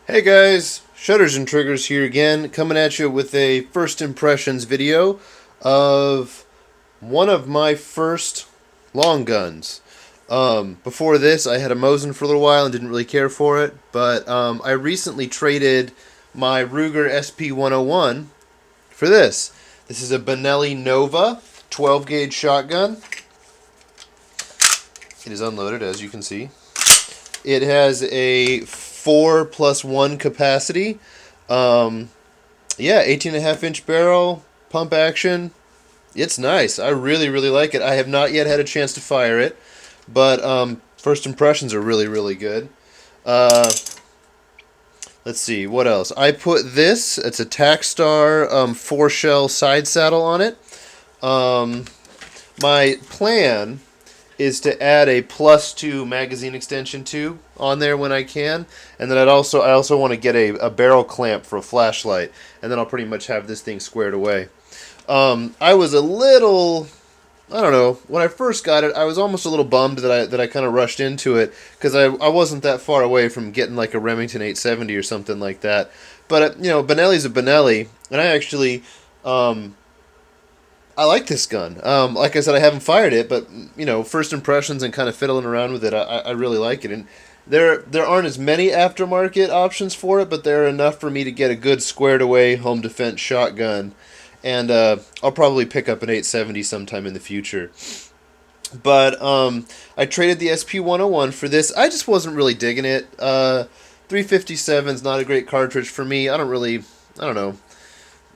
Hey guys, Shutters and Triggers here again, coming at you with a first impressions video of one of my first long guns. Before this, I had a Mosin for a little while and didn't really care for it, but I recently traded my Ruger SP101 for this. This is a Benelli Nova 12 gauge shotgun. It is unloaded, as you can see. It has a 4+1 capacity. Yeah, 18.5-inch barrel, pump action. It's nice. I really, really like it. I have not yet had a chance to fire it, but first impressions are really, really good. Let's see, what else? I put this, it's a Tacstar 4-shell side saddle on it. My plan is to add a +2 magazine extension tube on there when I can, and then I also want to get a barrel clamp for a flashlight, and then I'll pretty much have this thing squared away. I was a little, I don't know, when I first got it, I was almost a little bummed that I kind of rushed into it, because I wasn't that far away from getting like a Remington 870 or something like that. But you know, Benelli's a Benelli, and I actually I like this gun. Like I said, I haven't fired it, but you know, first impressions and kind of fiddling around with it, I really like it. And there aren't as many aftermarket options for it, but there are enough for me to get a good squared away home defense shotgun. And I'll probably pick up an 870 sometime in the future. But I traded the SP101 for this. I just wasn't really digging it. 357 is not a great cartridge for me. I don't know.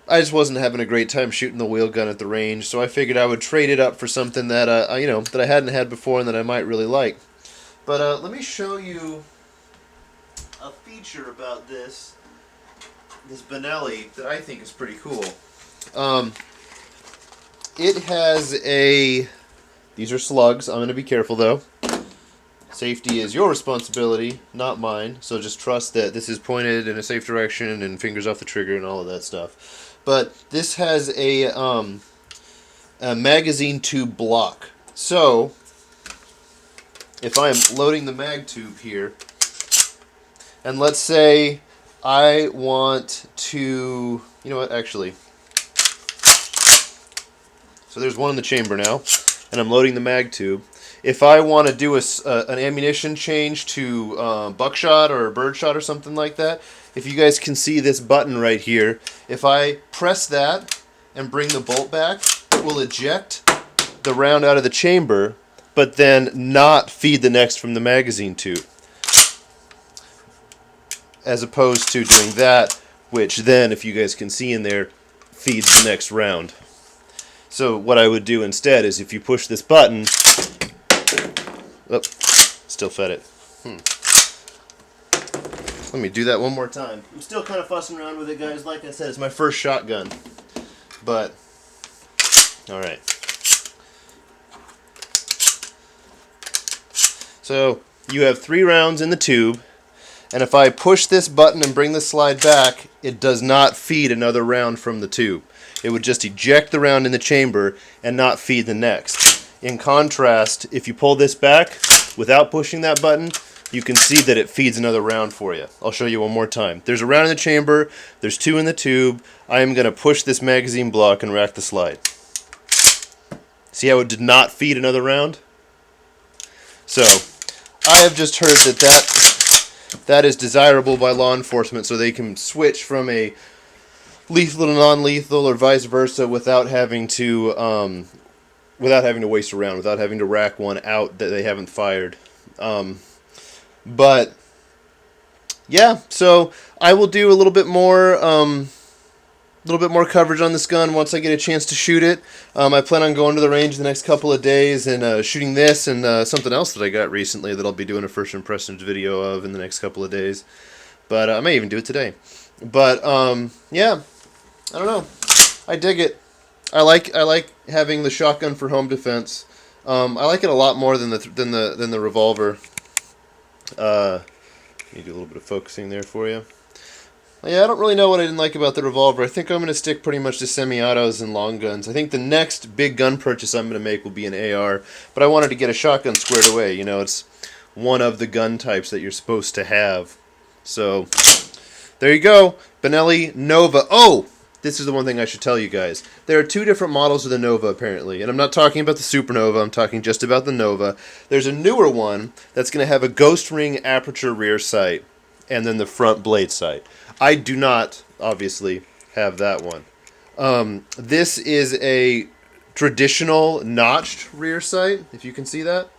I just wasn't having a great time shooting the wheel gun at the range, so I figured I would trade it up for something that that I hadn't had before and that I might really like. But let me show you a feature about this Benelli that I think is pretty cool. It has a. These are slugs. I'm going to be careful though. Safety is your responsibility, not mine. So just trust that this is pointed in a safe direction and fingers off the trigger and all of that stuff. But this has a magazine tube block. So if I am loading the mag tube here, and let's say I want to, you know what, actually. So there's one in the chamber now, and I'm loading the mag tube. If I want to do an ammunition change to buckshot or birdshot or something like that, if you guys can see this button right here, if I press that and bring the bolt back, it will eject the round out of the chamber, but then not feed the next from the magazine tube. As opposed to doing that, which then, if you guys can see in there, feeds the next round. So what I would do instead is if you push this button, oh, still fed it. Let me do that one more time. I'm still kind of fussing around with it, guys. Like I said, it's my first shotgun. But, alright. So, you have 3 rounds in the tube, and if I push this button and bring the slide back, it does not feed another round from the tube. It would just eject the round in the chamber and not feed the next. In contrast, if you pull this back without pushing that button, you can see that it feeds another round for you. I'll show you one more time. There's a round in the chamber, there's 2 in the tube. I am going to push this magazine block and rack the slide. See how it did not feed another round? So, I have just heard that is desirable by law enforcement, so they can switch from a lethal to non-lethal or vice versa without having to waste a round, without having to rack one out that they haven't fired. But yeah, so I will do a little bit more coverage on this gun once I get a chance to shoot it. I plan on going to the range the next couple of days and shooting this and something else that I got recently that I'll be doing a first impressions video of in the next couple of days. But I may even do it today. But yeah, I don't know. I dig it. I like having the shotgun for home defense. I like it a lot more than the revolver. Let me do a little bit of focusing there for you. Yeah, I don't really know what I didn't like about the revolver. I think I'm going to stick pretty much to semi-autos and long guns. I think the next big gun purchase I'm going to make will be an AR, but I wanted to get a shotgun squared away. You know, it's one of the gun types that you're supposed to have. So, there you go. Benelli Nova. Oh, this is the one thing I should tell you guys. There are two different models of the Nova, apparently. And I'm not talking about the Supernova. I'm talking just about the Nova. There's a newer one that's going to have a ghost ring aperture rear sight and then the front blade sight. I do not, obviously, have that one. This is a traditional notched rear sight, if you can see that.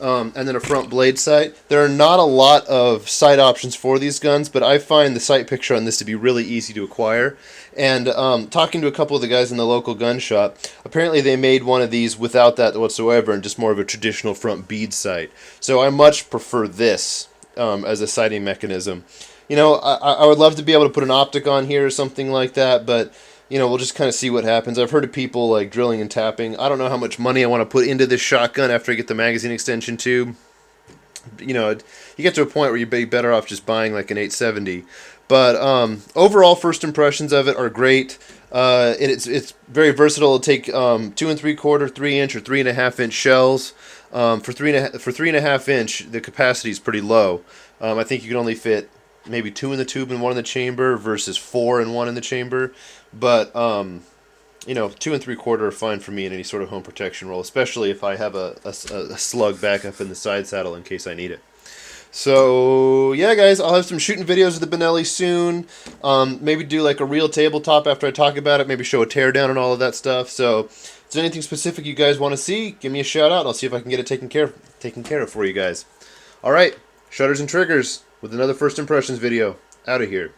And then a front blade sight. There are not a lot of sight options for these guns, but I find the sight picture on this to be really easy to acquire. And talking to a couple of the guys in the local gun shop, apparently they made one of these without that whatsoever and just more of a traditional front bead sight. So I much prefer this as a sighting mechanism. You know, I would love to be able to put an optic on here or something like that, but you know, we'll just kind of see what happens. I've heard of people like drilling and tapping. I don't know how much money I want to put into this shotgun after I get the magazine extension tube. You know, you get to a point where you'd be better off just buying like an 870. But overall, first impressions of it are great. It's very versatile. It'll take 2 3/4, 3-inch, or 3.5-inch shells. For 3.5 inch, the capacity is pretty low. I think you can only fit maybe 2 in the tube and 1 in the chamber versus 4 and 1 in the chamber. But you know, 2 3/4 are fine for me in any sort of home protection role, especially if I have a slug backup in the side saddle in case I need it. So yeah, guys, I'll have some shooting videos of the Benelli soon. Maybe do like a real tabletop after I talk about it. Maybe show a teardown and all of that stuff. So if there's anything specific you guys want to see, give me a shout out. I'll see if I can get it taken care of for you guys. All right, shutters and triggers with another first impressions video. Out of here.